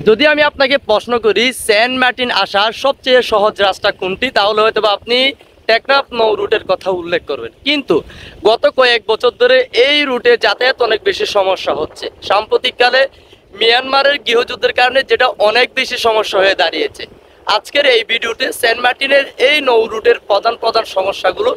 যদি আমি আপনাকে প্রশ্ন করি সেন্ট মার্টিন আসার সবচেয়ে সহজ রাস্তা কোনটি, তাহলে হয়তো আপনি টেকনাফ নৌ রুটের কথা উল্লেখ করবেন। কিন্তু গত কয়েক বছর ধরে এই রুটে যাতায়াত অনেক বেশি সমস্যা হচ্ছে। সাম্প্রতিককালে মিয়ানমারের গৃহযুদ্ধের কারণে যেটা অনেক বেশি সমস্যা হয়ে দাঁড়িয়েছে। আজকের এই ভিডিওতে সেন্ট মার্টিনের এই নৌ রুটের প্রধান প্রধান সমস্যাগুলো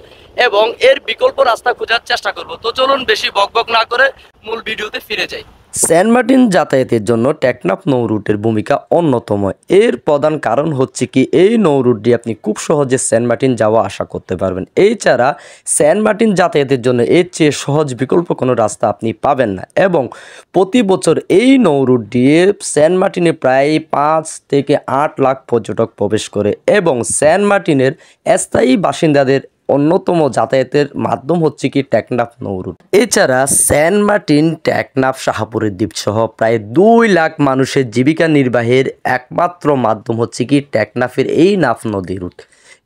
এবং এর বিকল্প রাস্তা খোঁজার চেষ্টা করব। তো চলুন বেশি বকবক না করে মূল ভিডিওতে ফিরে যাই। সেন্ট মার্টিন যাতায়াতের জন্য টেকনাফ নৌ রুটের ভূমিকা অন্যতম। এর প্রধান কারণ হচ্ছে কি, এই নৌ রুট দিয়ে আপনি খুব সহজে সেন্ট মার্টিন যাওয়া আসা করতে পারবেন। এছাড়া সেন্ট মার্টিন যাতায়াতের জন্য এর চেয়ে সহজ বিকল্প কোনো রাস্তা আপনি পাবেন না। এবং প্রতি বছর এই নৌ রুট দিয়ে সেন্ট মার্টিনে প্রায় 5 থেকে 8 লাখ পর্যটক প্রবেশ করে এবং সেন্ট মার্টিনের স্থায়ী বাসিন্দাদের অন্যতম যাতায়াতের মাধ্যম হচ্ছে কি টেকনাফ নৌ রুট। এছাড়া সেন্ট মার্টিন, টেকনাফ, শাহপুরের দ্বীপ সহ প্রায় 2 লাখ মানুষের জীবিকা নির্বাহের একমাত্র মাধ্যম হচ্ছে কি টেকনাফের এই নাফ নদী রুট।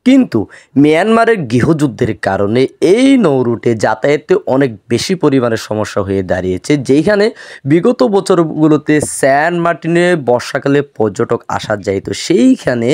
কিন্তু মিয়ানমারের গৃহযুদ্ধের কারণে এই নৌ রুটে যাতায়াতে অনেক বেশি পরিমাণে সমস্যা হয়ে দাঁড়িয়েছে, যেখানে বিগত বছরগুলোতে সেন্ট মার্টিনে বর্ষাকালে পর্যটক আসা যাইত, সেইখানে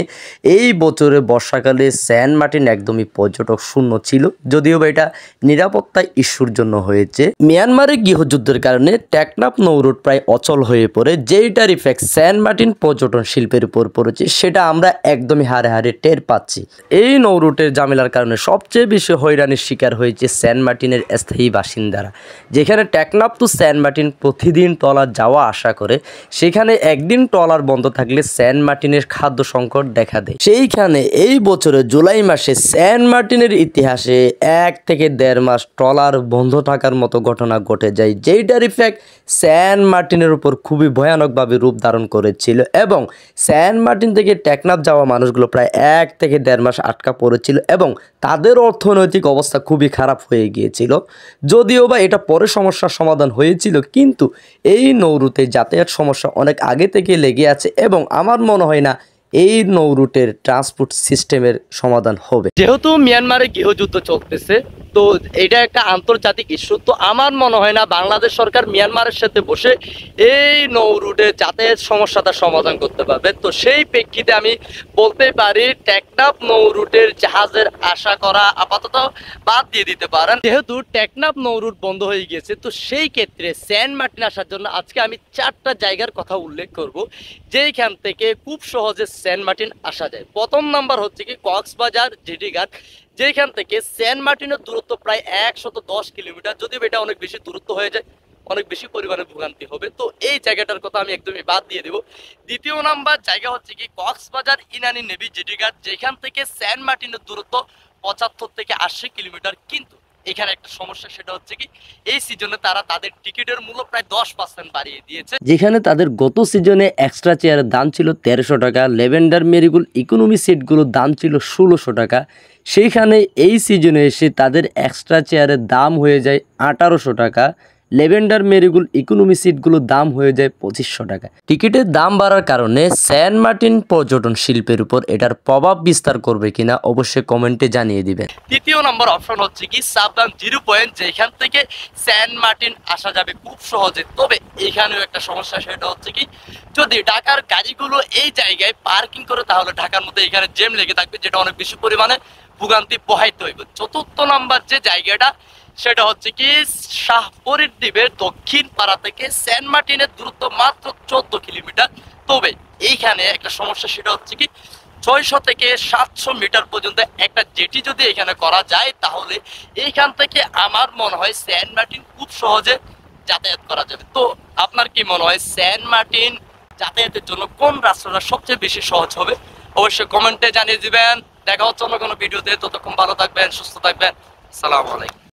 এই বছরে বর্ষাকালে সেন্ট মার্টিন একদমই পর্যটক শূন্য ছিল। যদিও বা এটা নিরাপত্তা ইস্যুর জন্য হয়েছে। মিয়ানমারের গৃহযুদ্ধের কারণে টেকনাফ নৌ রুট প্রায় অচল হয়ে পড়ে, যেইটার ইফেক্ট সেন্ট মার্টিন পর্যটন শিল্পের উপর পড়েছে, সেটা আমরা একদমই হারে হারে টের পাচ্ছি। এই নৌ রুটের ঝামেলার কারণে সবচেয়ে বেশি হয়রানির শিকার হয়েছে সেন্ট মার্টিনের স্থায়ী বাসিন্দারা। যেখানে টেকনাফ টু সেন্ট মার্টিন প্রতিদিন ট্রলার যাওয়া আসা করে, সেখানে একদিন ট্রলার বন্ধ থাকলে সেন্ট মার্টিনের খাদ্য সংকট দেখা দেয়। সেইখানে এই বছরের জুলাই মাসে সেন্ট মার্টিনের ইতিহাসে 1 থেকে 1.5 মাস ট্রলার বন্ধ থাকার মতো ঘটনা ঘটে যায়, যেইটার ইফেক্ট সেন্ট মার্টিনের উপর খুবই ভয়ানকভাবে রূপ ধারণ করেছিল এবং সেন্ট মার্টিন থেকে টেকনাফ যাওয়া মানুষগুলো প্রায় 1 থেকে 1.5 মাস আটকা পড়েছিল এবং তাদের অর্থনৈতিক অবস্থা খুবই খারাপ হয়ে গিয়েছিল। যদিও বা এটা পরে সমস্যার সমাধান হয়েছিল, কিন্তু এই নৌ রুটে যাতায়াত সমস্যা অনেক আগে থেকে লেগে আছে এবং আমার মনে হয় না এই নৌ রুটের ট্রান্সপোর্ট সিস্টেমের সমাধান হবে। যেহেতু মিয়ানমারে গৃহযুদ্ধ চলতেছে, তো এটা একটা আন্তর্জাতিক ইস্যু। তো আমার মনে হয় না বাংলাদেশ সরকার মিয়ানমারের সাথে বসে এই নৌ রুটে যাতায়াত সমস্যাটা সমাধান করতে পারবে। তো সেই প্রেক্ষিতে আমি বলতে পারি টেকনাফ নৌ রুটের জাহাজের আশা করা আপাতত বাদ দিয়ে দিতে পারেন। যেহেতু টেকনাফ নৌ রুট বন্ধ হয়ে গিয়েছে, তো সেই ক্ষেত্রে সেন্ট মার্টিন আসার জন্য আজকে আমি 4টা জায়গার কথা উল্লেখ করব, যেইখান থেকে খুব সহজে সেন্ট মার্টিন আসা যায়। প্রথম নাম্বার হচ্ছে কি কক্সবাজার জেটি ঘাট, যেখান থেকে সেন্ট মার্টিনের দূরত্ব প্রায় 110 কিলোমিটার। যদিও এটা অনেক বেশি দূরত্ব হয়ে যায়, অনেক বেশি পরিমাণে ভোগান্তি হবে, তো এই জায়গাটার কথা আমি একদমই বাদ দিয়ে দেব। দ্বিতীয় নাম্বার জায়গা হচ্ছে কি কক্সবাজার ইনানি নেভি জেটি ঘাট, যেখান থেকে সেন্ট মার্টিনের দূরত্ব 75 থেকে 80 কিলোমিটার। কিন্তু এখানে একটা সমস্যা, সেটা হচ্ছে কি এই সিজনে তারা তাদের টিকিটের মূল্য প্রায় 10% বাড়িয়ে দিয়েছে। যেখানে তাদের গত সিজনে এক্সট্রা চেয়ারের দাম ছিল 1300 টাকা, লেভেন্ডার মেরিগুল ইকোনমি সিটগুলোর দাম ছিল 1600 টাকা, সেইখানে এই সিজনে এসে তাদের এক্সট্রা চেয়ারের দাম হয়ে যায় 1800 টাকা, লেভেন্ডার মেরিগুল ইকোনমি সিটগুলোর দাম হয়ে যায় 2500 টাকা। টিকিটের দাম বাড়ার কারণে সেন্ট মার্টিন পর্যটন শিল্পের উপর এটার প্রভাব বিস্তার করবে কিনা অবশ্যই কমেন্টে জানিয়ে দিবেন। তৃতীয় নম্বর অপশন হচ্ছে কি সাবধান 0 পয়েন্ট, যেখান থেকে সেন্ট মার্টিন আসা যাবে খুব সহজে। তবে এখানেও একটা সমস্যা, সেটা হচ্ছে কি যদি ঢাকার গাড়িগুলো এই জায়গায় পার্কিং করে, তাহলে ঢাকার মধ্যে এখানে জ্যাম লেগে থাকবে, যেটা অনেক বেশি পরিমাণে ভোগান্তি পোহাইতে হইবে। চতুর্থ নাম্বার যে জায়গাটা, সেটা হচ্ছে কি শাহপুরের দ্বীপের দক্ষিণ পাড়া থেকে সেন্ট মার্টিনের দূরত্ব মাত্র 14 কিলোমিটার। তবে এইখানে একটা সমস্যা, সেটা হচ্ছে কি 600 থেকে 700 মিটার পর্যন্ত একটা জেটি যদি এখানে করা যায়, তাহলে এইখান থেকে আমার মনে হয় সেন্ট মার্টিন খুব সহজে যাতায়াত করা যাবে। তো আপনার কি মনে হয় সেন্ট মার্টিন যাতায়াতের জন্য কোন রাস্তাটা সবচেয়ে বেশি সহজ হবে? অবশ্যই কমেন্টে জানিয়ে দিবেন। দেখা হচ্ছে অন্য কোনো ভিডিওতে। ততক্ষণ ভালো থাকবেন, সুস্থ থাকবেন। আসসালামু আলাইকুম।